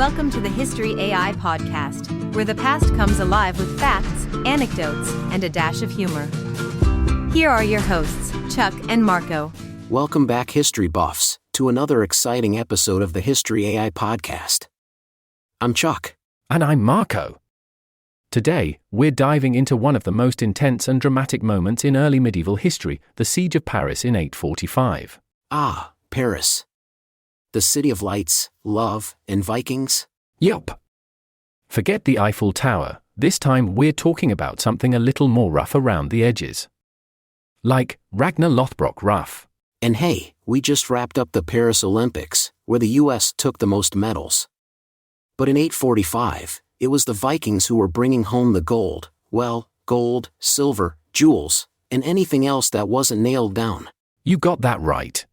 Welcome to the History AI podcast, where the past comes alive with facts, anecdotes, and a dash of humor. Here are your hosts, Chuck and Marco. Welcome back, history buffs, to another exciting episode of the History AI podcast. I'm Chuck. And I'm Marco. Today, we're diving into one of the most intense and dramatic moments in early medieval history, the Siege of Paris in 845. Ah, Paris. The city of lights, love, and Vikings? Yup. Forget the Eiffel Tower, this time we're talking about something a little more rough around the edges. Like Ragnar Lothbrok rough. And hey, we just wrapped up the Paris Olympics, where the US took the most medals. But in 845, it was the Vikings who were bringing home the gold, gold, silver, jewels, and anything else that wasn't nailed down. You got that right.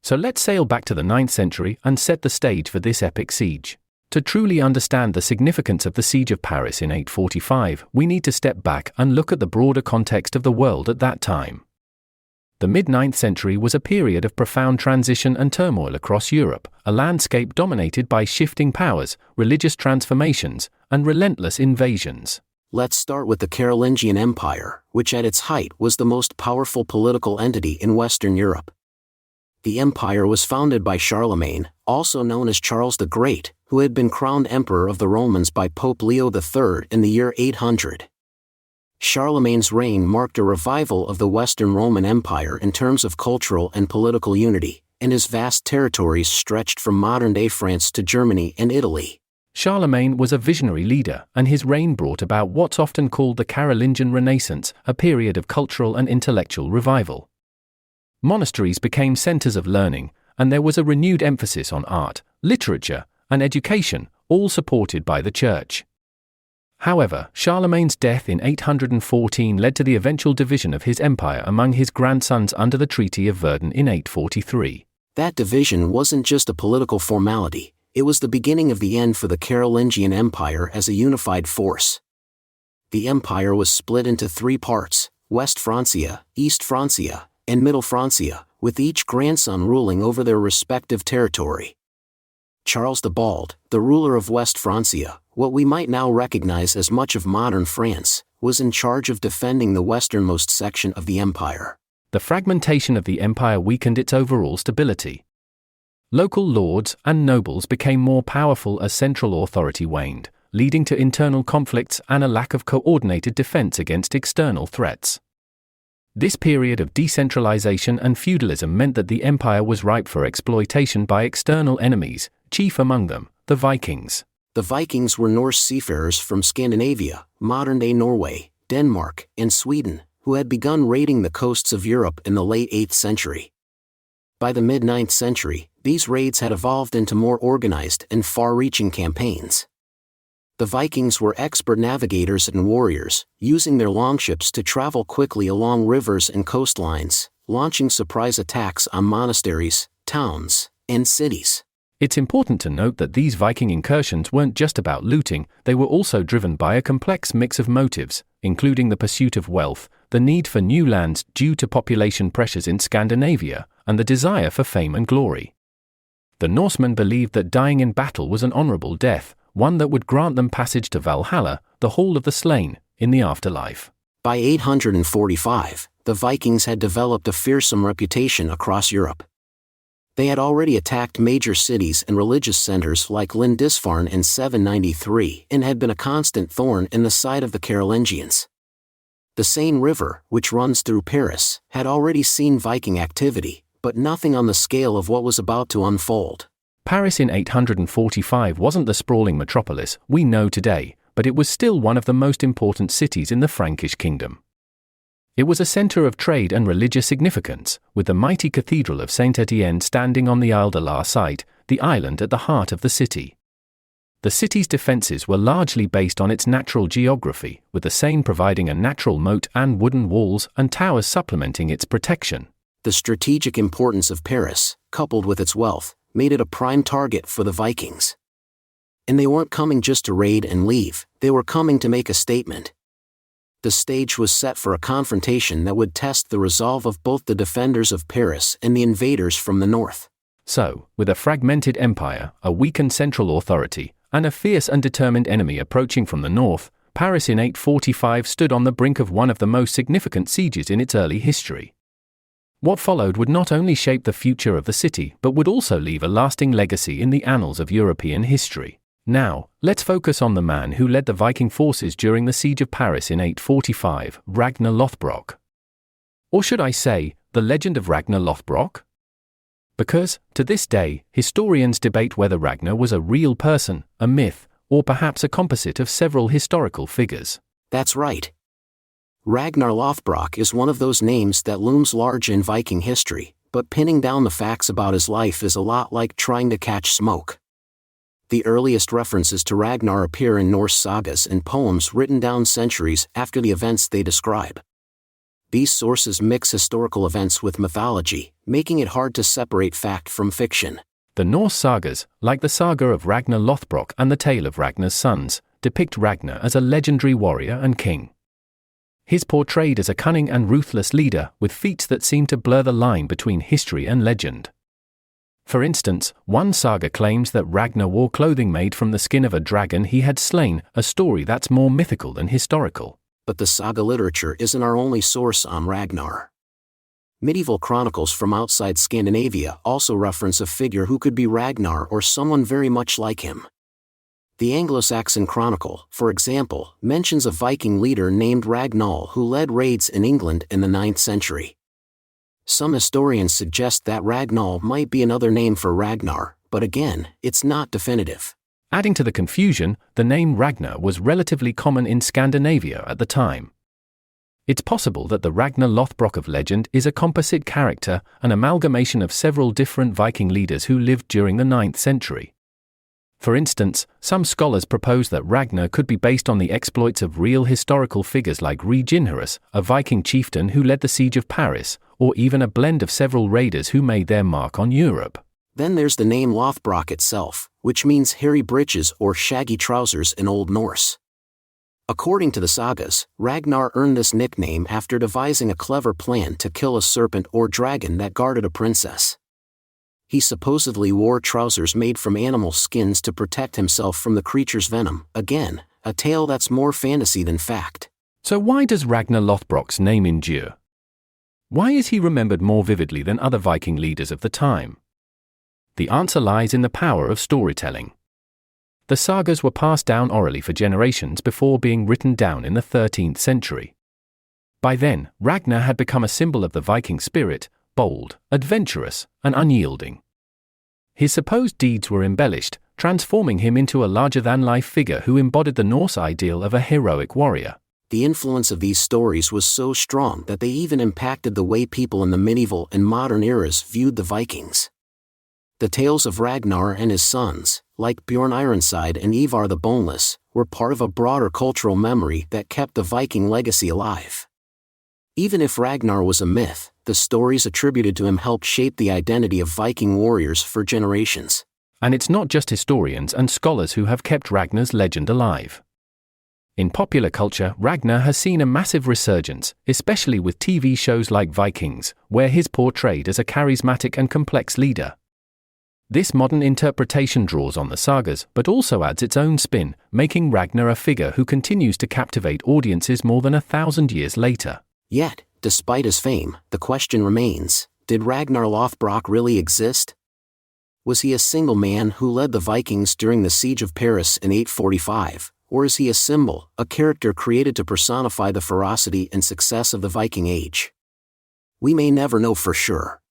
So let's sail back to the 9th century and set the stage for this epic siege. To truly understand the significance of the Siege of Paris in 845, we need to step back and look at the broader context of the world at that time. The mid-9th century was a period of profound transition and turmoil across Europe, a landscape dominated by shifting powers, religious transformations, and relentless invasions. Let's start with the Carolingian Empire, which at its height was the most powerful political entity in Western Europe. The empire was founded by Charlemagne, also known as Charles the Great, who had been crowned Emperor of the Romans by Pope Leo III in the year 800. Charlemagne's reign marked a revival of the Western Roman Empire in terms of cultural and political unity, and his vast territories stretched from modern-day France to Germany and Italy. Charlemagne was a visionary leader, and his reign brought about what's often called the Carolingian Renaissance, a period of cultural and intellectual revival. Monasteries became centers of learning, and there was a renewed emphasis on art, literature, and education, all supported by the church. However, Charlemagne's death in 814 led to the eventual division of his empire among his grandsons under the Treaty of Verdun in 843. That division wasn't just a political formality, it was the beginning of the end for the Carolingian Empire as a unified force. The empire was split into three parts: West Francia, East Francia, and Middle Francia, with each grandson ruling over their respective territory. Charles the Bald, the ruler of West Francia, what we might now recognize as much of modern France, was in charge of defending the westernmost section of the empire. The fragmentation of the empire weakened its overall stability. Local lords and nobles became more powerful as central authority waned, leading to internal conflicts and a lack of coordinated defense against external threats. This period of decentralization and feudalism meant that the empire was ripe for exploitation by external enemies, chief among them, the Vikings. The Vikings were Norse seafarers from Scandinavia, modern-day Norway, Denmark, and Sweden, who had begun raiding the coasts of Europe in the late 8th century. By the mid-9th century, these raids had evolved into more organized and far-reaching campaigns. The Vikings were expert navigators and warriors, using their longships to travel quickly along rivers and coastlines, launching surprise attacks on monasteries, towns, and cities. It's important to note that these Viking incursions weren't just about looting, they were also driven by a complex mix of motives, including the pursuit of wealth, the need for new lands due to population pressures in Scandinavia, and the desire for fame and glory. The Norsemen believed that dying in battle was an honorable death, one that would grant them passage to Valhalla, the Hall of the Slain, in the afterlife. By 845, the Vikings had developed a fearsome reputation across Europe. They had already attacked major cities and religious centers like Lindisfarne in 793 and had been a constant thorn in the side of the Carolingians. The Seine River, which runs through Paris, had already seen Viking activity, but nothing on the scale of what was about to unfold. Paris in 845 wasn't the sprawling metropolis we know today, but it was still one of the most important cities in the Frankish kingdom. It was a center of trade and religious significance, with the mighty cathedral of Saint-Étienne standing on the Isle de la Cite, the island at the heart of the city. The city's defenses were largely based on its natural geography, with the Seine providing a natural moat and wooden walls and towers supplementing its protection. The strategic importance of Paris, coupled with its wealth, made it a prime target for the Vikings. And they weren't coming just to raid and leave, they were coming to make a statement. The stage was set for a confrontation that would test the resolve of both the defenders of Paris and the invaders from the north. So, with a fragmented empire, a weakened central authority, and a fierce and determined enemy approaching from the north, Paris in 845 stood on the brink of one of the most significant sieges in its early history. What followed would not only shape the future of the city, but would also leave a lasting legacy in the annals of European history. Now, let's focus on the man who led the Viking forces during the siege of Paris in 845, Ragnar Lothbrok. Or should I say, the legend of Ragnar Lothbrok? Because, to this day, historians debate whether Ragnar was a real person, a myth, or perhaps a composite of several historical figures. That's right. Ragnar Lothbrok is one of those names that looms large in Viking history, but pinning down the facts about his life is a lot like trying to catch smoke. The earliest references to Ragnar appear in Norse sagas and poems written down centuries after the events they describe. These sources mix historical events with mythology, making it hard to separate fact from fiction. The Norse sagas, like the saga of Ragnar Lothbrok and the tale of Ragnar's sons, depict Ragnar as a legendary warrior and king. He's portrayed as a cunning and ruthless leader with feats that seem to blur the line between history and legend. For instance, one saga claims that Ragnar wore clothing made from the skin of a dragon he had slain, a story that's more mythical than historical. But the saga literature isn't our only source on Ragnar. Medieval chronicles from outside Scandinavia also reference a figure who could be Ragnar or someone very much like him. The Anglo-Saxon Chronicle, for example, mentions a Viking leader named Ragnar who led raids in England in the 9th century. Some historians suggest that Ragnar might be another name for Ragnar, but again, it's not definitive. Adding to the confusion, the name Ragnar was relatively common in Scandinavia at the time. It's possible that the Ragnar Lothbrok of legend is a composite character, an amalgamation of several different Viking leaders who lived during the 9th century. For instance, some scholars propose that Ragnar could be based on the exploits of real historical figures like Ragnar, a Viking chieftain who led the siege of Paris, or even a blend of several raiders who made their mark on Europe. Then there's the name Lothbrok itself, which means hairy breeches or shaggy trousers in Old Norse. According to the sagas, Ragnar earned this nickname after devising a clever plan to kill a serpent or dragon that guarded a princess. He supposedly wore trousers made from animal skins to protect himself from the creature's venom, again, a tale that's more fantasy than fact. So why does Ragnar Lothbrok's name endure? Why is he remembered more vividly than other Viking leaders of the time? The answer lies in the power of storytelling. The sagas were passed down orally for generations before being written down in the 13th century. By then, Ragnar had become a symbol of the Viking spirit, bold, adventurous, and unyielding. His supposed deeds were embellished, transforming him into a larger-than-life figure who embodied the Norse ideal of a heroic warrior. The influence of these stories was so strong that they even impacted the way people in the medieval and modern eras viewed the Vikings. The tales of Ragnar and his sons, like Bjorn Ironside and Ivar the Boneless, were part of a broader cultural memory that kept the Viking legacy alive. Even if Ragnar was a myth, the stories attributed to him helped shape the identity of Viking warriors for generations. And it's not just historians and scholars who have kept Ragnar's legend alive. In popular culture, Ragnar has seen a massive resurgence, especially with TV shows like Vikings, where he's portrayed as a charismatic and complex leader. This modern interpretation draws on the sagas but also adds its own spin, making Ragnar a figure who continues to captivate audiences more than 1,000 years later. Yet, despite his fame, the question remains, did Ragnar Lothbrok really exist? Was he a single man who led the Vikings during the siege of Paris in 845, or is he a symbol, a character created to personify the ferocity and success of the Viking Age? We may never know for sure.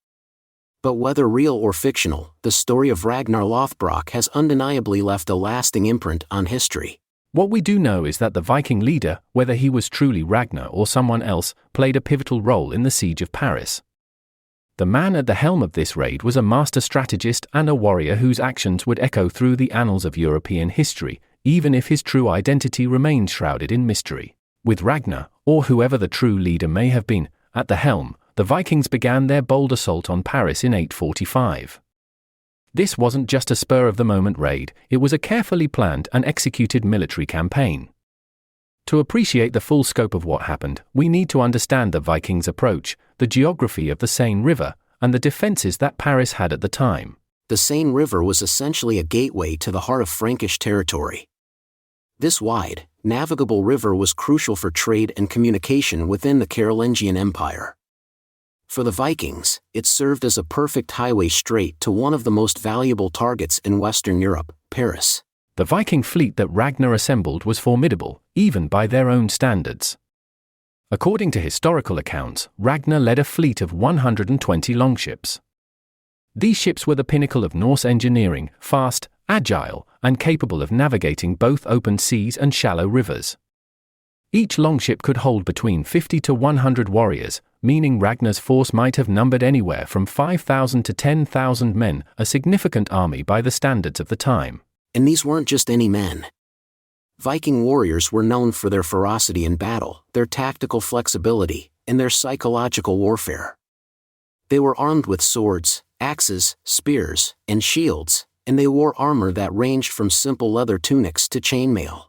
But whether real or fictional, the story of Ragnar Lothbrok has undeniably left a lasting imprint on history. What we do know is that the Viking leader, whether he was truly Ragnar or someone else, played a pivotal role in the siege of Paris. The man at the helm of this raid was a master strategist and a warrior whose actions would echo through the annals of European history, even if his true identity remained shrouded in mystery. With Ragnar, or whoever the true leader may have been, at the helm, the Vikings began their bold assault on Paris in 845. This wasn't just a spur-of-the-moment raid, it was a carefully planned and executed military campaign. To appreciate the full scope of what happened, we need to understand the Vikings' approach, the geography of the Seine River, and the defenses that Paris had at the time. The Seine River was essentially a gateway to the heart of Frankish territory. This wide, navigable river was crucial for trade and communication within the Carolingian Empire. For the Vikings, it served as a perfect highway straight to one of the most valuable targets in Western Europe, Paris. The Viking fleet that Ragnar assembled was formidable, even by their own standards. According to historical accounts, Ragnar led a fleet of 120 longships. These ships were the pinnacle of Norse engineering, fast, agile, and capable of navigating both open seas and shallow rivers. Each longship could hold between 50 to 100 warriors, meaning Ragnar's force might have numbered anywhere from 5,000 to 10,000 men, a significant army by the standards of the time. And these weren't just any men. Viking warriors were known for their ferocity in battle, their tactical flexibility, and their psychological warfare. They were armed with swords, axes, spears, and shields, and they wore armor that ranged from simple leather tunics to chainmail.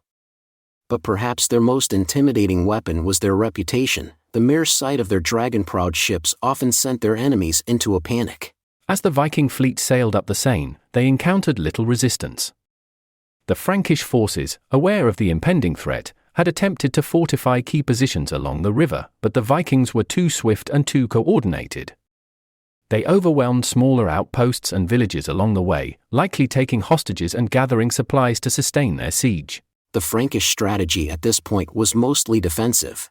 But perhaps their most intimidating weapon was their reputation. The mere sight of their dragon-prowed ships often sent their enemies into a panic. As the Viking fleet sailed up the Seine, they encountered little resistance. The Frankish forces, aware of the impending threat, had attempted to fortify key positions along the river, but the Vikings were too swift and too coordinated. They overwhelmed smaller outposts and villages along the way, likely taking hostages and gathering supplies to sustain their siege. The Frankish strategy at this point was mostly defensive.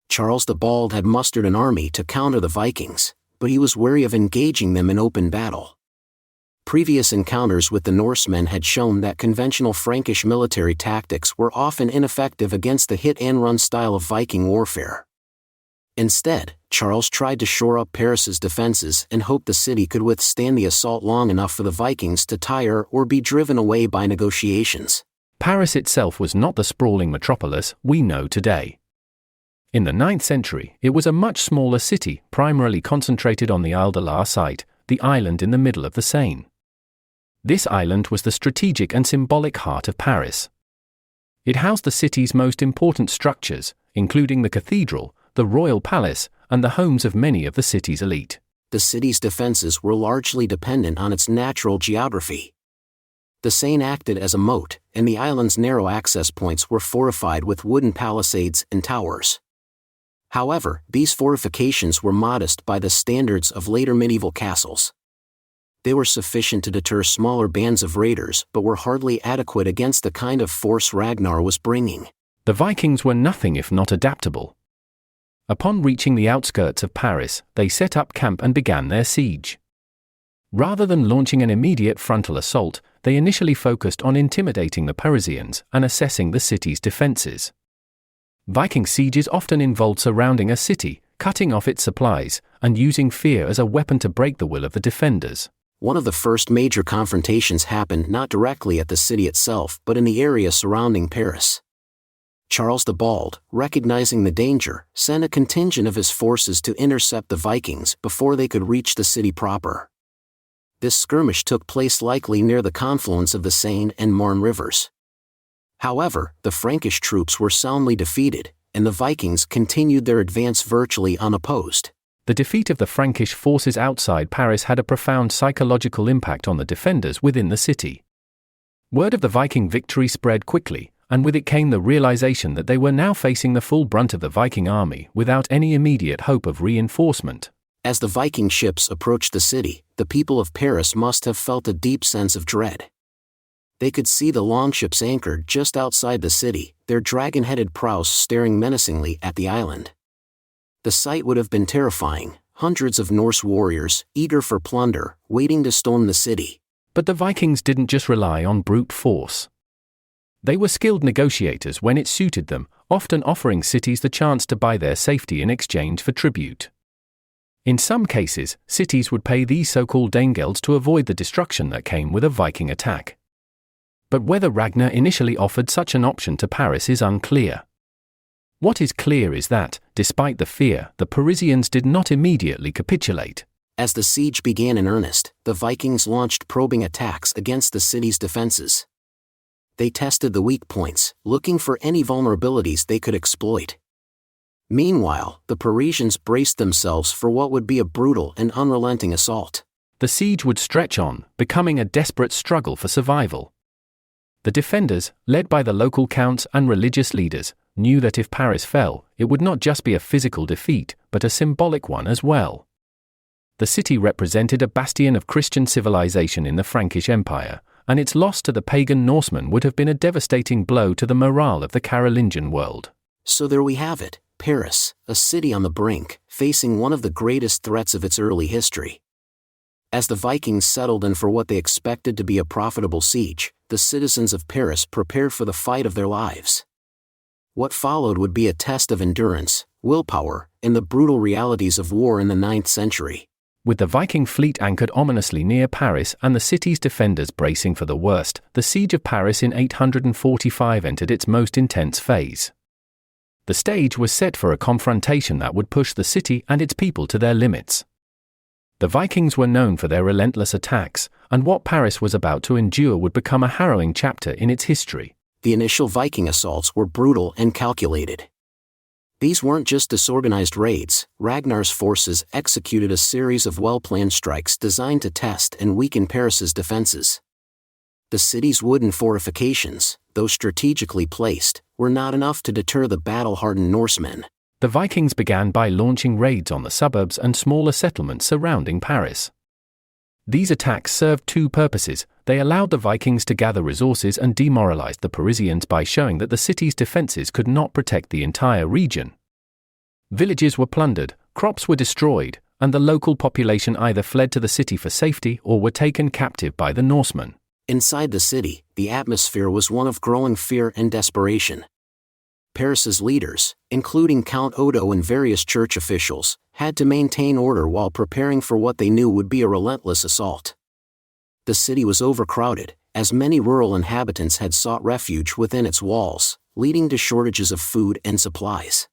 Charles the Bald had mustered an army to counter the Vikings, but he was wary of engaging them in open battle. Previous encounters with the Norsemen had shown that conventional Frankish military tactics were often ineffective against the hit-and-run style of Viking warfare. Instead, Charles tried to shore up Paris's defenses and hoped the city could withstand the assault long enough for the Vikings to tire or be driven away by negotiations. Paris itself was not the sprawling metropolis we know today. In the 9th century, it was a much smaller city, primarily concentrated on the Isle de la Cite, the island in the middle of the Seine. This island was the strategic and symbolic heart of Paris. It housed the city's most important structures, including the cathedral, the royal palace, and the homes of many of the city's elite. The city's defenses were largely dependent on its natural geography. The Seine acted as a moat, and the island's narrow access points were fortified with wooden palisades and towers. However, these fortifications were modest by the standards of later medieval castles. They were sufficient to deter smaller bands of raiders but were hardly adequate against the kind of force Ragnar was bringing. The Vikings were nothing if not adaptable. Upon reaching the outskirts of Paris, they set up camp and began their siege. Rather than launching an immediate frontal assault, they initially focused on intimidating the Parisians and assessing the city's defenses. Viking sieges often involved surrounding a city, cutting off its supplies, and using fear as a weapon to break the will of the defenders. One of the first major confrontations happened not directly at the city itself but in the area surrounding Paris. Charles the Bald, recognizing the danger, sent a contingent of his forces to intercept the Vikings before they could reach the city proper. This skirmish took place likely near the confluence of the Seine and Marne rivers. However, the Frankish troops were soundly defeated, and the Vikings continued their advance virtually unopposed. The defeat of the Frankish forces outside Paris had a profound psychological impact on the defenders within the city. Word of the Viking victory spread quickly, and with it came the realization that they were now facing the full brunt of the Viking army without any immediate hope of reinforcement. As the Viking ships approached the city, the people of Paris must have felt a deep sense of dread. They could see the longships anchored just outside the city, their dragon-headed prows staring menacingly at the island. The sight would have been terrifying, hundreds of Norse warriors, eager for plunder, waiting to storm the city. But the Vikings didn't just rely on brute force. They were skilled negotiators when it suited them, often offering cities the chance to buy their safety in exchange for tribute. In some cases, cities would pay these so-called Danegeld to avoid the destruction that came with a Viking attack. But whether Ragnar initially offered such an option to Paris is unclear. What is clear is that, despite the fear, the Parisians did not immediately capitulate. As the siege began in earnest, the Vikings launched probing attacks against the city's defenses. They tested the weak points, looking for any vulnerabilities they could exploit. Meanwhile, the Parisians braced themselves for what would be a brutal and unrelenting assault. The siege would stretch on, becoming a desperate struggle for survival. The defenders, led by the local counts and religious leaders, knew that if Paris fell, it would not just be a physical defeat, but a symbolic one as well. The city represented a bastion of Christian civilization in the Frankish Empire, and its loss to the pagan Norsemen would have been a devastating blow to the morale of the Carolingian world. So there we have it, Paris, a city on the brink, facing one of the greatest threats of its early history. As the Vikings settled in for what they expected to be a profitable siege, the citizens of Paris prepared for the fight of their lives. What followed would be a test of endurance, willpower, and the brutal realities of war in the 9th century. With the Viking fleet anchored ominously near Paris and the city's defenders bracing for the worst, the siege of Paris in 845 entered its most intense phase. The stage was set for a confrontation that would push the city and its people to their limits. The Vikings were known for their relentless attacks, and what Paris was about to endure would become a harrowing chapter in its history. The initial Viking assaults were brutal and calculated. These weren't just disorganized raids. Ragnar's forces executed a series of well-planned strikes designed to test and weaken Paris's defenses. The city's wooden fortifications, though strategically placed, were not enough to deter the battle-hardened Norsemen. The Vikings began by launching raids on the suburbs and smaller settlements surrounding Paris. These attacks served two purposes. They allowed the Vikings to gather resources and demoralized the Parisians by showing that the city's defenses could not protect the entire region. Villages were plundered, crops were destroyed, and the local population either fled to the city for safety or were taken captive by the Norsemen. Inside the city, the atmosphere was one of growing fear and desperation. Paris's leaders, including Count Odo and various church officials, had to maintain order while preparing for what they knew would be a relentless assault. The city was overcrowded, as many rural inhabitants had sought refuge within its walls, leading to shortages of food and supplies.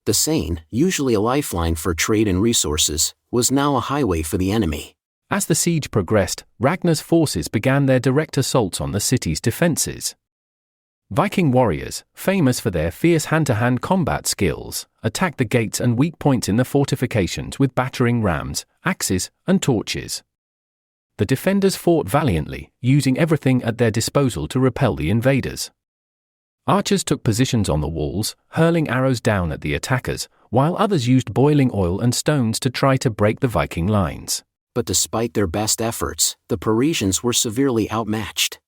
The Seine, usually a lifeline for trade and resources, was now a highway for the enemy. As the siege progressed, Ragnar's forces began their direct assaults on the city's defenses. Viking warriors, famous for their fierce hand-to-hand combat skills, attacked the gates and weak points in the fortifications with battering rams, axes, and torches. The defenders fought valiantly, using everything at their disposal to repel the invaders. Archers took positions on the walls, hurling arrows down at the attackers, while others used boiling oil and stones to try to break the Viking lines. But despite their best efforts, the Parisians were severely outmatched.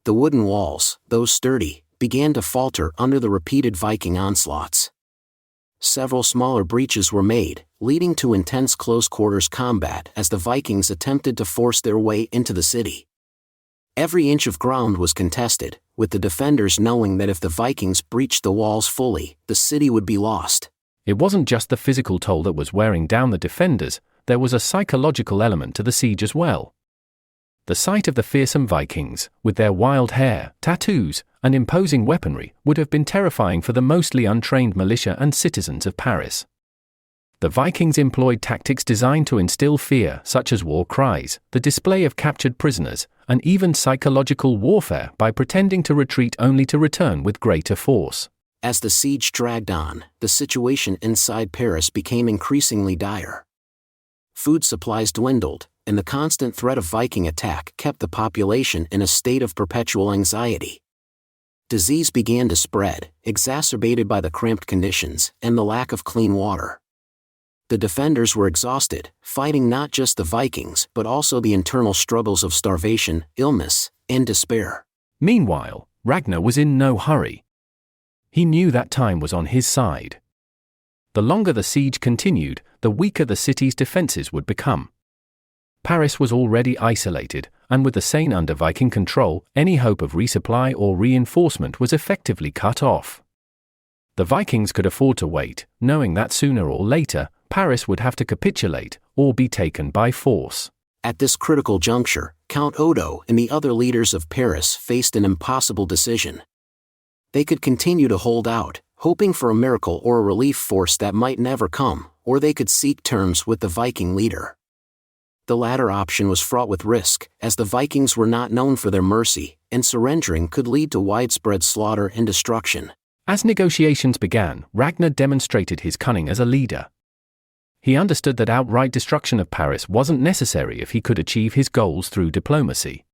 The wooden walls, though sturdy, began to falter under the repeated Viking onslaughts. Several smaller breaches were made, leading to intense close-quarters combat as the Vikings attempted to force their way into the city. Every inch of ground was contested, with the defenders knowing that if the Vikings breached the walls fully, the city would be lost. It wasn't just the physical toll that was wearing down the defenders, there was a psychological element to the siege as well. The sight of the fearsome Vikings, with their wild hair, tattoos, and imposing weaponry, would have been terrifying for the mostly untrained militia and citizens of Paris. The Vikings employed tactics designed to instill fear, such as war cries, the display of captured prisoners, and even psychological warfare by pretending to retreat only to return with greater force. As the siege dragged on, the situation inside Paris became increasingly dire. Food supplies dwindled, and the constant threat of Viking attack kept the population in a state of perpetual anxiety. Disease began to spread, exacerbated by the cramped conditions and the lack of clean water. The defenders were exhausted, fighting not just the Vikings but also the internal struggles of starvation, illness, and despair. Meanwhile, Ragnar was in no hurry. He knew that time was on his side. The longer the siege continued, the weaker the city's defenses would become. Paris was already isolated, and with the Seine under Viking control, any hope of resupply or reinforcement was effectively cut off. The Vikings could afford to wait, knowing that sooner or later, Paris would have to capitulate or be taken by force. At this critical juncture, Count Odo and the other leaders of Paris faced an impossible decision. They could continue to hold out, hoping for a miracle or a relief force that might never come, or they could seek terms with the Viking leader. The latter option was fraught with risk, as the Vikings were not known for their mercy, and surrendering could lead to widespread slaughter and destruction. As negotiations began, Ragnar demonstrated his cunning as a leader. He understood that outright destruction of Paris wasn't necessary if he could achieve his goals through diplomacy.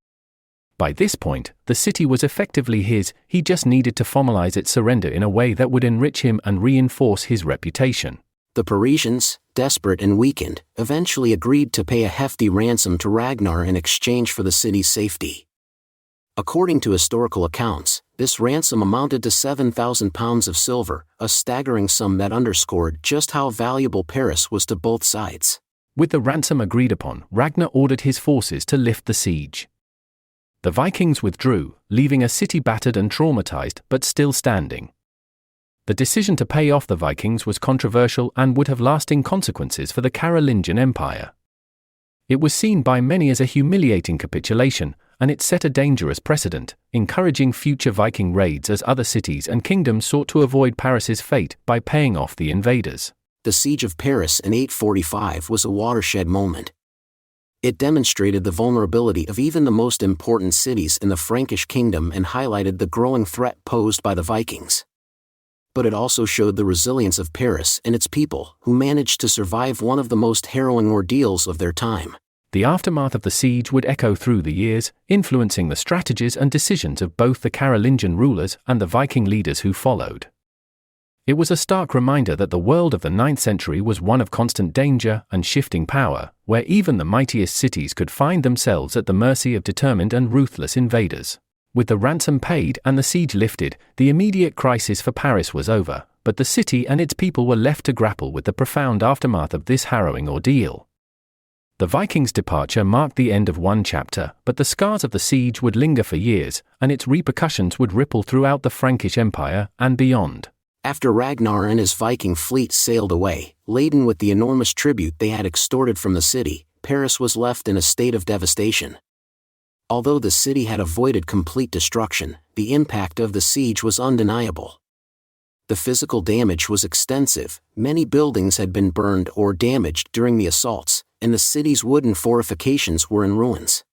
By this point, the city was effectively his, he just needed to formalize its surrender in a way that would enrich him and reinforce his reputation. The Parisians, desperate and weakened, eventually agreed to pay a hefty ransom to Ragnar in exchange for the city's safety. According to historical accounts, this ransom amounted to 7,000 pounds of silver, a staggering sum that underscored just how valuable Paris was to both sides. With the ransom agreed upon, Ragnar ordered his forces to lift the siege. The Vikings withdrew, leaving a city battered and traumatized but still standing. The decision to pay off the Vikings was controversial and would have lasting consequences for the Carolingian Empire. It was seen by many as a humiliating capitulation, and it set a dangerous precedent, encouraging future Viking raids as other cities and kingdoms sought to avoid Paris's fate by paying off the invaders. The Siege of Paris in 845 was a watershed moment. It demonstrated the vulnerability of even the most important cities in the Frankish kingdom and highlighted the growing threat posed by the Vikings. But it also showed the resilience of Paris and its people, who managed to survive one of the most harrowing ordeals of their time. The aftermath of the siege would echo through the years, influencing the strategies and decisions of both the Carolingian rulers and the Viking leaders who followed. It was a stark reminder that the world of the 9th century was one of constant danger and shifting power, where even the mightiest cities could find themselves at the mercy of determined and ruthless invaders. With the ransom paid and the siege lifted, the immediate crisis for Paris was over, but the city and its people were left to grapple with the profound aftermath of this harrowing ordeal. The Vikings' departure marked the end of one chapter, but the scars of the siege would linger for years, and its repercussions would ripple throughout the Frankish Empire and beyond. After Ragnar and his Viking fleet sailed away, laden with the enormous tribute they had extorted from the city, Paris was left in a state of devastation. Although the city had avoided complete destruction, the impact of the siege was undeniable. The physical damage was extensive, many buildings had been burned or damaged during the assaults, and the city's wooden fortifications were in ruins.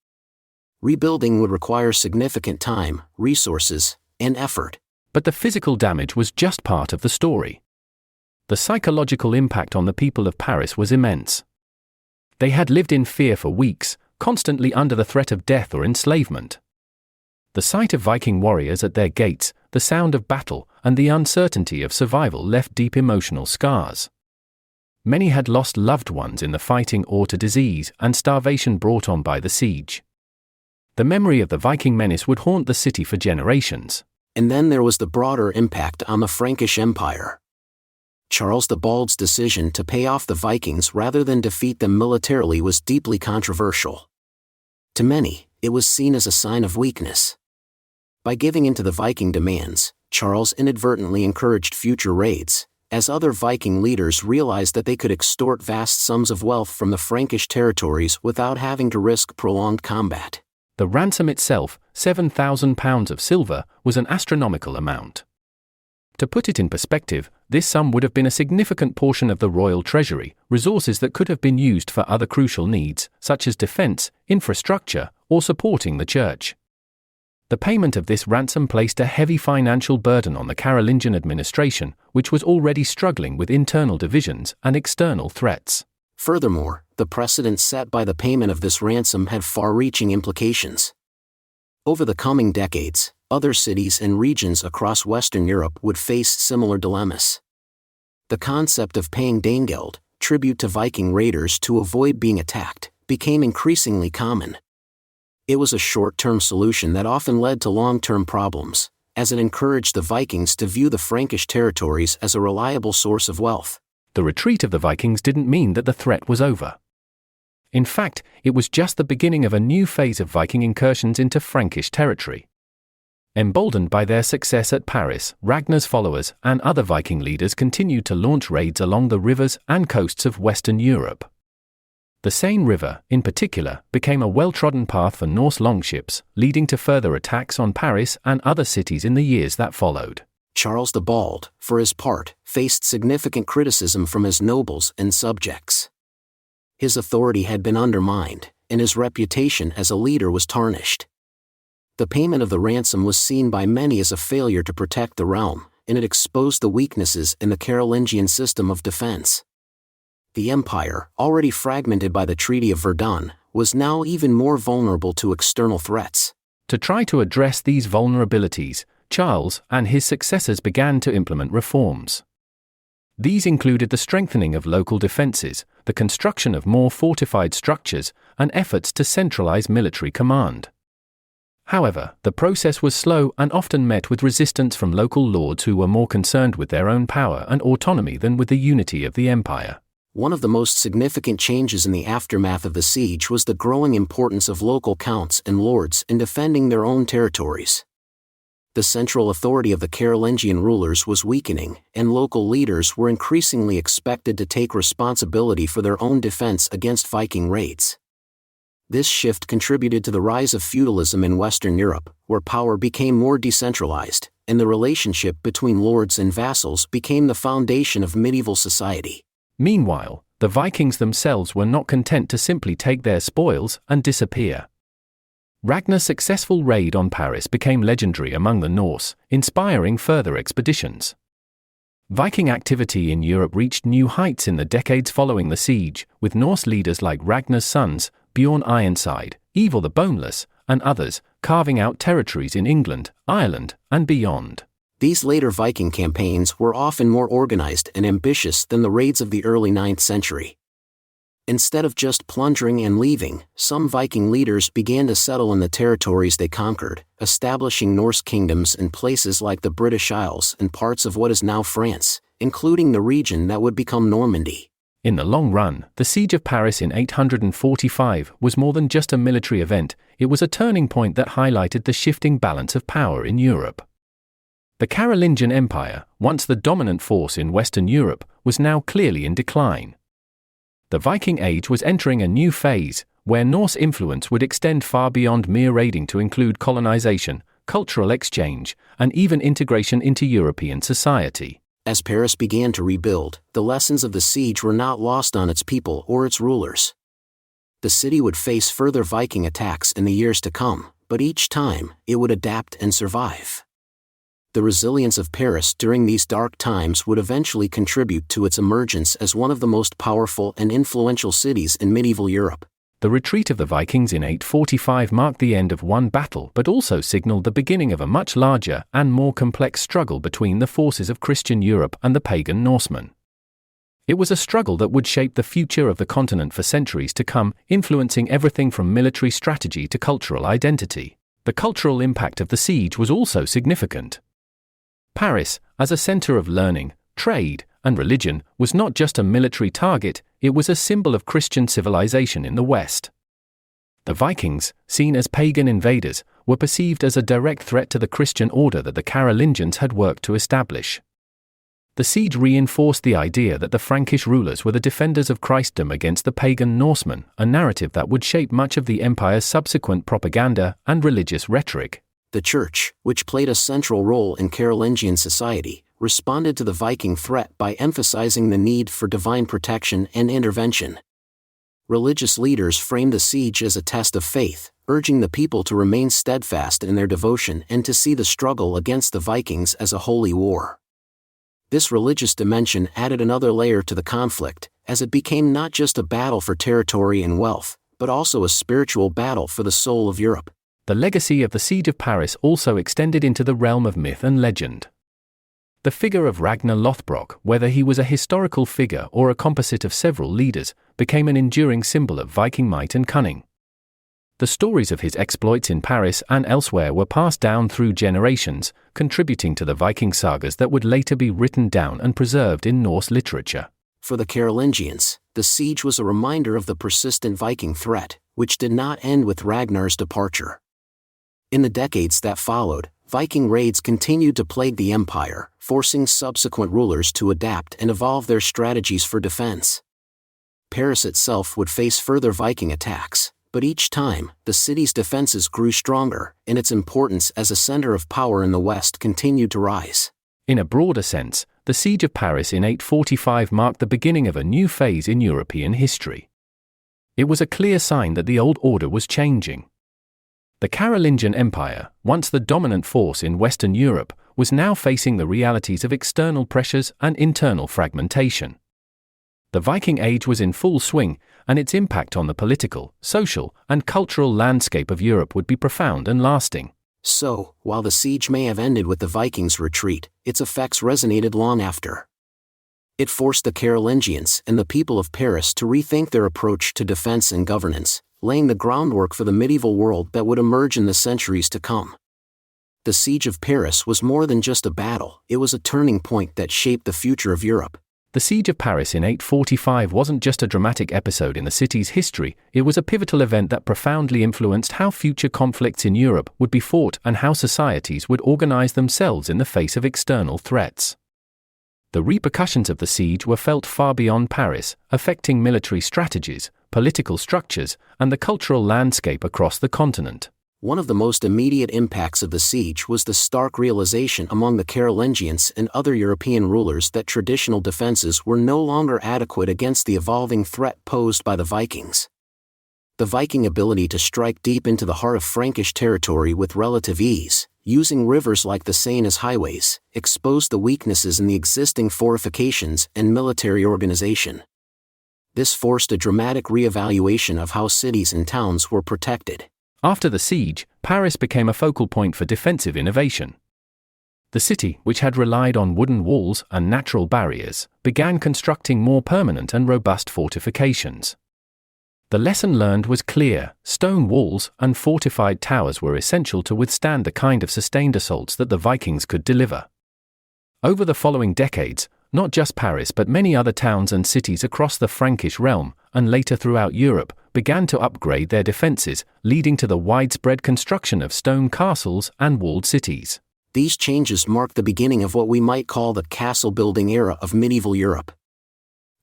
Rebuilding would require significant time, resources, and effort. But the physical damage was just part of the story. The psychological impact on the people of Paris was immense. They had lived in fear for weeks, constantly under the threat of death or enslavement. The sight of Viking warriors at their gates, the sound of battle, and the uncertainty of survival left deep emotional scars. Many had lost loved ones in the fighting or to disease and starvation brought on by the siege. The memory of the Viking menace would haunt the city for generations. And then there was the broader impact on the Frankish Empire. Charles the Bald's decision to pay off the Vikings rather than defeat them militarily was deeply controversial. To many, it was seen as a sign of weakness. By giving in to the Viking demands, Charles inadvertently encouraged future raids, as other Viking leaders realized that they could extort vast sums of wealth from the Frankish territories without having to risk prolonged combat. The ransom itself, 7,000 pounds of silver, was an astronomical amount. To put it in perspective, this sum would have been a significant portion of the royal treasury, resources that could have been used for other crucial needs, such as defense, infrastructure, or supporting the church. The payment of this ransom placed a heavy financial burden on the Carolingian administration, which was already struggling with internal divisions and external threats. Furthermore, the precedent set by the payment of this ransom had far-reaching implications. Over the coming decades, other cities and regions across Western Europe would face similar dilemmas. The concept of paying Danegeld, tribute to Viking raiders to avoid being attacked, became increasingly common. It was a short-term solution that often led to long-term problems, as it encouraged the Vikings to view the Frankish territories as a reliable source of wealth. The retreat of the Vikings didn't mean that the threat was over. In fact, it was just the beginning of a new phase of Viking incursions into Frankish territory. Emboldened by their success at Paris, Ragnar's followers and other Viking leaders continued to launch raids along the rivers and coasts of Western Europe. The Seine River, in particular, became a well-trodden path for Norse longships, leading to further attacks on Paris and other cities in the years that followed. Charles the Bald, for his part, faced significant criticism from his nobles and subjects. His authority had been undermined, and his reputation as a leader was tarnished. The payment of the ransom was seen by many as a failure to protect the realm, and it exposed the weaknesses in the Carolingian system of defense. the empire, already fragmented by the Treaty of Verdun, was now even more vulnerable to external threats. To try to address these vulnerabilities, Charles and his successors began to implement reforms. These included the strengthening of local defenses, the construction of more fortified structures, and efforts to centralize military command. However, the process was slow and often met with resistance from local lords who were more concerned with their own power and autonomy than with the unity of the empire. One of the most significant changes in the aftermath of the siege was the growing importance of local counts and lords in defending their own territories. The central authority of the Carolingian rulers was weakening, and local leaders were increasingly expected to take responsibility for their own defense against Viking raids. This shift contributed to the rise of feudalism in Western Europe, where power became more decentralized, and the relationship between lords and vassals became the foundation of medieval society. Meanwhile, the Vikings themselves were not content to simply take their spoils and disappear. Ragnar's successful raid on Paris became legendary among the Norse, inspiring further expeditions. Viking activity in Europe reached new heights in the decades following the siege, with Norse leaders like Ragnar's sons, Bjorn Ironside, Eivor the Boneless, and others, carving out territories in England, Ireland, and beyond. These later Viking campaigns were often more organized and ambitious than the raids of the early 9th century. Instead of just plundering and leaving, some Viking leaders began to settle in the territories they conquered, establishing Norse kingdoms in places like the British Isles and parts of what is now France, including the region that would become Normandy. In the long run, the Siege of Paris in 845 was more than just a military event, it was a turning point that highlighted the shifting balance of power in Europe. The Carolingian Empire, once the dominant force in Western Europe, was now clearly in decline. The Viking Age was entering a new phase, where Norse influence would extend far beyond mere raiding to include colonization, cultural exchange, and even integration into European society. As Paris began to rebuild, the lessons of the siege were not lost on its people or its rulers. The city would face further Viking attacks in the years to come, but each time, it would adapt and survive. The resilience of Paris during these dark times would eventually contribute to its emergence as one of the most powerful and influential cities in medieval Europe. The retreat of the Vikings in 845 marked the end of one battle but also signaled the beginning of a much larger and more complex struggle between the forces of Christian Europe and the pagan Norsemen. It was a struggle that would shape the future of the continent for centuries to come, influencing everything from military strategy to cultural identity. The cultural impact of the siege was also significant. Paris, as a center of learning, trade, and religion, was not just a military target, it was a symbol of Christian civilization in the West. The Vikings, seen as pagan invaders, were perceived as a direct threat to the Christian order that the Carolingians had worked to establish. The siege reinforced the idea that the Frankish rulers were the defenders of Christendom against the pagan Norsemen, a narrative that would shape much of the empire's subsequent propaganda and religious rhetoric. The Church, which played a central role in Carolingian society, responded to the Viking threat by emphasizing the need for divine protection and intervention. Religious leaders framed the siege as a test of faith, urging the people to remain steadfast in their devotion and to see the struggle against the Vikings as a holy war. This religious dimension added another layer to the conflict, as it became not just a battle for territory and wealth, but also a spiritual battle for the soul of Europe. The legacy of the Siege of Paris also extended into the realm of myth and legend. The figure of Ragnar Lothbrok, whether he was a historical figure or a composite of several leaders, became an enduring symbol of Viking might and cunning. The stories of his exploits in Paris and elsewhere were passed down through generations, contributing to the Viking sagas that would later be written down and preserved in Norse literature. For the Carolingians, the siege was a reminder of the persistent Viking threat, which did not end with Ragnar's departure. In the decades that followed, Viking raids continued to plague the empire, forcing subsequent rulers to adapt and evolve their strategies for defense. Paris itself would face further Viking attacks, but each time, the city's defenses grew stronger, and its importance as a center of power in the West continued to rise. In a broader sense, the Siege of Paris in 845 marked the beginning of a new phase in European history. It was a clear sign that the old order was changing. The Carolingian Empire, once the dominant force in Western Europe, was now facing the realities of external pressures and internal fragmentation. The Viking Age was in full swing, and its impact on the political, social, and cultural landscape of Europe would be profound and lasting. So, while the siege may have ended with the Vikings' retreat, its effects resonated long after. It forced the Carolingians and the people of Paris to rethink their approach to defense and governance, laying the groundwork for the medieval world that would emerge in the centuries to come. The Siege of Paris was more than just a battle, it was a turning point that shaped the future of Europe. The Siege of Paris in 845 wasn't just a dramatic episode in the city's history, it was a pivotal event that profoundly influenced how future conflicts in Europe would be fought and how societies would organize themselves in the face of external threats. The repercussions of the siege were felt far beyond Paris, affecting military strategies, political structures, and the cultural landscape across the continent. One of the most immediate impacts of the siege was the stark realization among the Carolingians and other European rulers that traditional defenses were no longer adequate against the evolving threat posed by the Vikings. The Viking ability to strike deep into the heart of Frankish territory with relative ease, using rivers like the Seine as highways, exposed the weaknesses in the existing fortifications and military organization. This forced a dramatic reevaluation of how cities and towns were protected. After the siege, Paris became a focal point for defensive innovation. The city, which had relied on wooden walls and natural barriers, began constructing more permanent and robust fortifications. The lesson learned was clear: stone walls and fortified towers were essential to withstand the kind of sustained assaults that the Vikings could deliver. Over the following decades, not just Paris but many other towns and cities across the Frankish realm, and later throughout Europe, began to upgrade their defenses, leading to the widespread construction of stone castles and walled cities. These changes marked the beginning of what we might call the castle-building era of medieval Europe.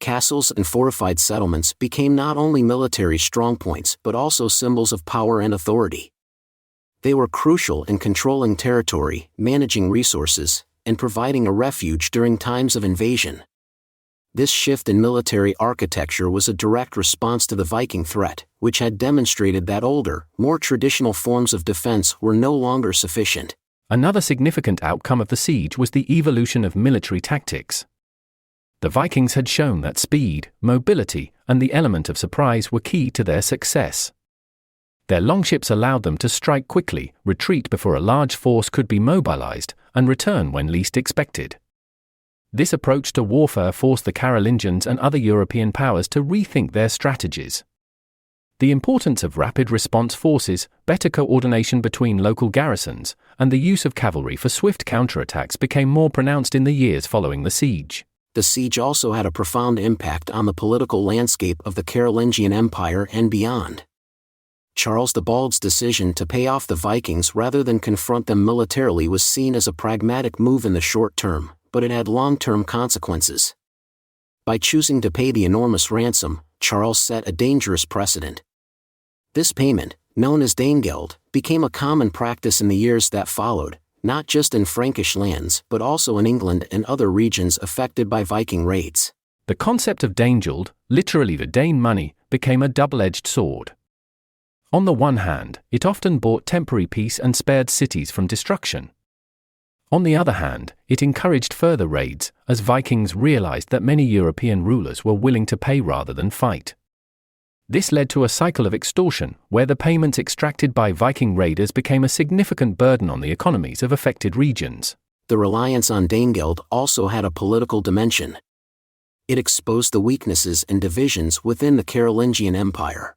Castles and fortified settlements became not only military strongpoints but also symbols of power and authority. They were crucial in controlling territory, managing resources, and providing a refuge during times of invasion. This shift in military architecture was a direct response to the Viking threat, which had demonstrated that older, more traditional forms of defense were no longer sufficient. Another significant outcome of the siege was the evolution of military tactics. The Vikings had shown that speed, mobility, and the element of surprise were key to their success. Their longships allowed them to strike quickly, retreat before a large force could be mobilized, and return when least expected. This approach to warfare forced the Carolingians and other European powers to rethink their strategies. The importance of rapid response forces, better coordination between local garrisons, and the use of cavalry for swift counterattacks became more pronounced in the years following the siege. The siege also had a profound impact on the political landscape of the Carolingian Empire and beyond. Charles the Bald's decision to pay off the Vikings rather than confront them militarily was seen as a pragmatic move in the short term, but it had long-term consequences. By choosing to pay the enormous ransom, Charles set a dangerous precedent. This payment, known as Danegeld, became a common practice in the years that followed, not just in Frankish lands but also in England and other regions affected by Viking raids. The concept of Danegeld, literally the Dane money, became a double-edged sword. On the one hand, it often bought temporary peace and spared cities from destruction. On the other hand, it encouraged further raids, as Vikings realized that many European rulers were willing to pay rather than fight. This led to a cycle of extortion, where the payments extracted by Viking raiders became a significant burden on the economies of affected regions. The reliance on Danegeld also had a political dimension. It exposed the weaknesses and divisions within the Carolingian Empire.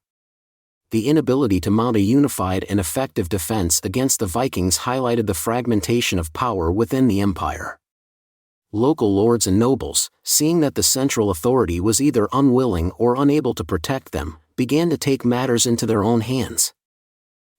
The inability to mount a unified and effective defense against the Vikings highlighted the fragmentation of power within the empire. Local lords and nobles, seeing that the central authority was either unwilling or unable to protect them, began to take matters into their own hands.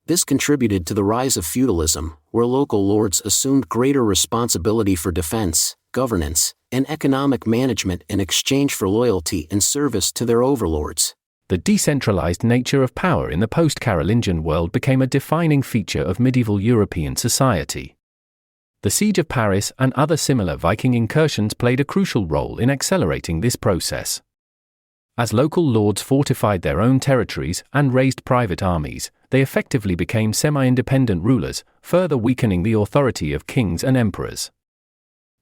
This contributed to the rise of feudalism, where local lords assumed greater responsibility for defense, governance, and economic management in exchange for loyalty and service to their overlords. The decentralized nature of power in the post-Carolingian world became a defining feature of medieval European society. The Siege of Paris and other similar Viking incursions played a crucial role in accelerating this process. As local lords fortified their own territories and raised private armies, they effectively became semi-independent rulers, further weakening the authority of kings and emperors.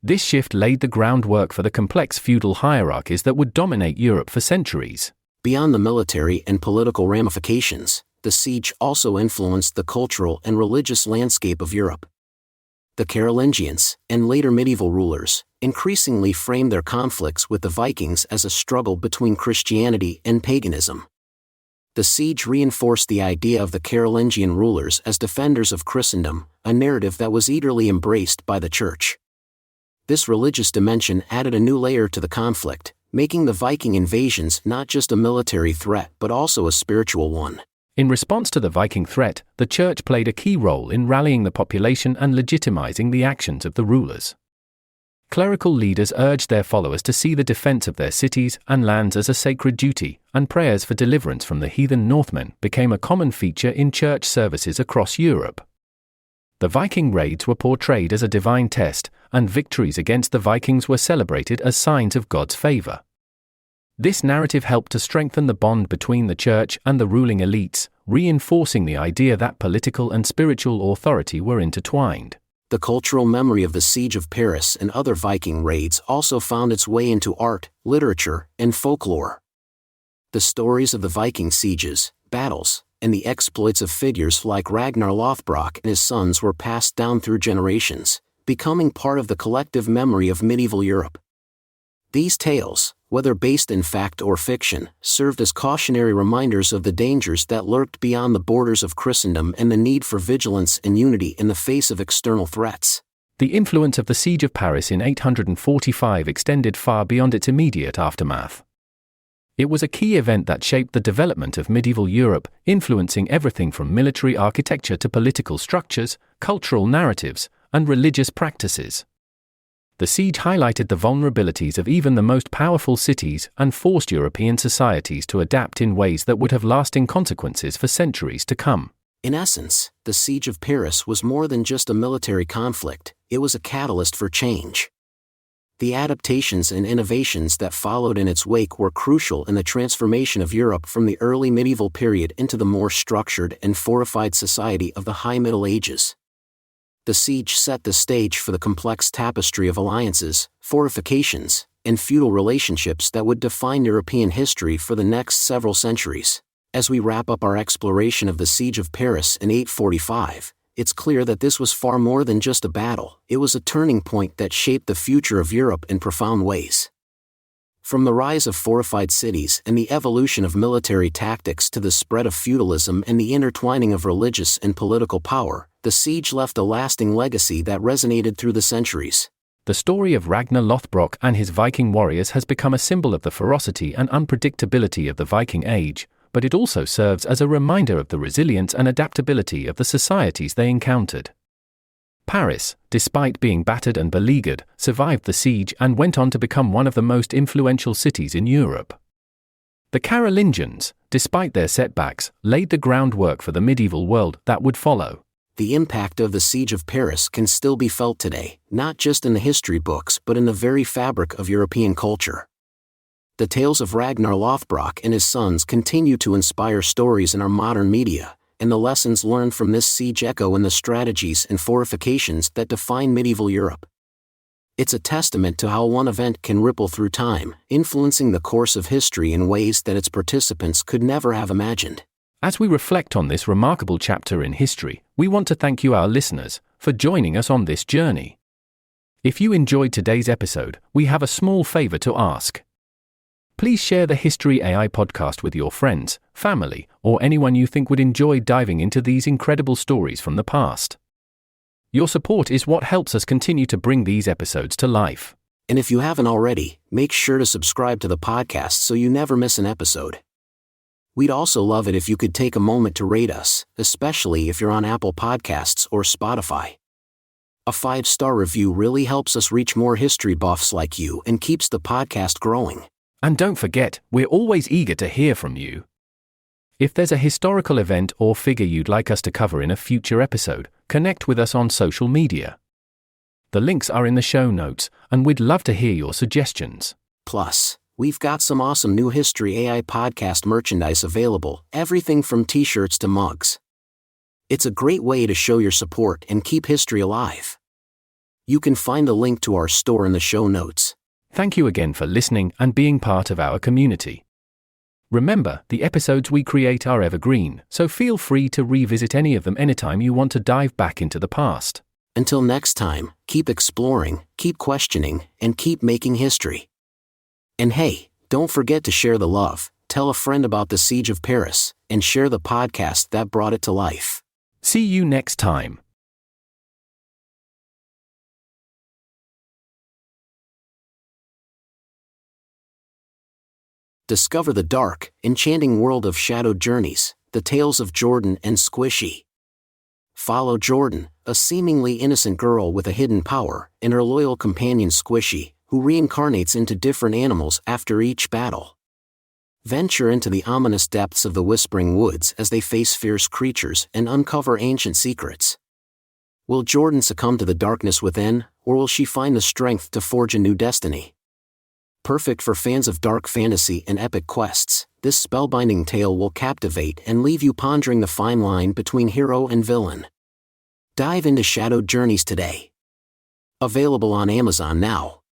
This shift laid the groundwork for the complex feudal hierarchies that would dominate Europe for centuries. Beyond the military and political ramifications, the siege also influenced the cultural and religious landscape of Europe. The Carolingians, and later medieval rulers, increasingly framed their conflicts with the Vikings as a struggle between Christianity and paganism. The siege reinforced the idea of the Carolingian rulers as defenders of Christendom, a narrative that was eagerly embraced by the Church. This religious dimension added a new layer to the conflict, making the Viking invasions not just a military threat but also a spiritual one. In response to the Viking threat, the Church played a key role in rallying the population and legitimizing the actions of the rulers. Clerical leaders urged their followers to see the defense of their cities and lands as a sacred duty, and prayers for deliverance from the heathen Northmen became a common feature in church services across Europe. The Viking raids were portrayed as a divine test, and victories against the Vikings were celebrated as signs of God's favor. This narrative helped to strengthen the bond between the church and the ruling elites, reinforcing the idea that political and spiritual authority were intertwined. The cultural memory of the Siege of Paris and other Viking raids also found its way into art, literature, and folklore. The stories of the Viking sieges, battles, and the exploits of figures like Ragnar Lothbrok and his sons were passed down through generations, becoming part of the collective memory of medieval Europe. These tales, whether based in fact or fiction, served as cautionary reminders of the dangers that lurked beyond the borders of Christendom and the need for vigilance and unity in the face of external threats. The influence of the Siege of Paris in 845 extended far beyond its immediate aftermath. It was a key event that shaped the development of medieval Europe, influencing everything from military architecture to political structures, cultural narratives, and religious practices. The siege highlighted the vulnerabilities of even the most powerful cities and forced European societies to adapt in ways that would have lasting consequences for centuries to come. In essence, the Siege of Paris was more than just a military conflict, it was a catalyst for change. The adaptations and innovations that followed in its wake were crucial in the transformation of Europe from the early medieval period into the more structured and fortified society of the High Middle Ages. The siege set the stage for the complex tapestry of alliances, fortifications, and feudal relationships that would define European history for the next several centuries. As we wrap up our exploration of the Siege of Paris in 845, it's clear that this was far more than just a battle, it was a turning point that shaped the future of Europe in profound ways. From the rise of fortified cities and the evolution of military tactics to the spread of feudalism and the intertwining of religious and political power, the siege left a lasting legacy that resonated through the centuries. The story of Ragnar Lothbrok and his Viking warriors has become a symbol of the ferocity and unpredictability of the Viking Age, but it also serves as a reminder of the resilience and adaptability of the societies they encountered. Paris, despite being battered and beleaguered, survived the siege and went on to become one of the most influential cities in Europe. The Carolingians, despite their setbacks, laid the groundwork for the medieval world that would follow. The impact of the Siege of Paris can still be felt today, not just in the history books but in the very fabric of European culture. The tales of Ragnar Lothbrok and his sons continue to inspire stories in our modern media, and the lessons learned from this siege echo in the strategies and fortifications that define medieval Europe. It's a testament to how one event can ripple through time, influencing the course of history in ways that its participants could never have imagined. As we reflect on this remarkable chapter in history, we want to thank you, our listeners, for joining us on this journey. If you enjoyed today's episode, we have a small favor to ask. Please share the History AI podcast with your friends, family, or anyone you think would enjoy diving into these incredible stories from the past. Your support is what helps us continue to bring these episodes to life. And if you haven't already, make sure to subscribe to the podcast so you never miss an episode. We'd also love it if you could take a moment to rate us, especially if you're on Apple Podcasts or Spotify. A 5-star review really helps us reach more history buffs like you and keeps the podcast growing. And don't forget, we're always eager to hear from you. If there's a historical event or figure you'd like us to cover in a future episode, connect with us on social media. The links are in the show notes, and we'd love to hear your suggestions. Plus, we've got some awesome new History AI podcast merchandise available, everything from t-shirts to mugs. It's a great way to show your support and keep history alive. You can find the link to our store in the show notes. Thank you again for listening and being part of our community. Remember, the episodes we create are evergreen, so feel free to revisit any of them anytime you want to dive back into the past. Until next time, keep exploring, keep questioning, and keep making history. And hey, don't forget to share the love, tell a friend about the Siege of Paris, and share the podcast that brought it to life. See you next time. Discover the dark, enchanting world of Shadowed Journeys, the tales of Jordan and Squishy. Follow Jordan, a seemingly innocent girl with a hidden power, and her loyal companion Squishy, who reincarnates into different animals after each battle. Venture into the ominous depths of the Whispering Woods as they face fierce creatures and uncover ancient secrets. Will Jordan succumb to the darkness within, or will she find the strength to forge a new destiny? Perfect for fans of dark fantasy and epic quests, this spellbinding tale will captivate and leave you pondering the fine line between hero and villain. Dive into Shadowed Journeys today. Available on Amazon now.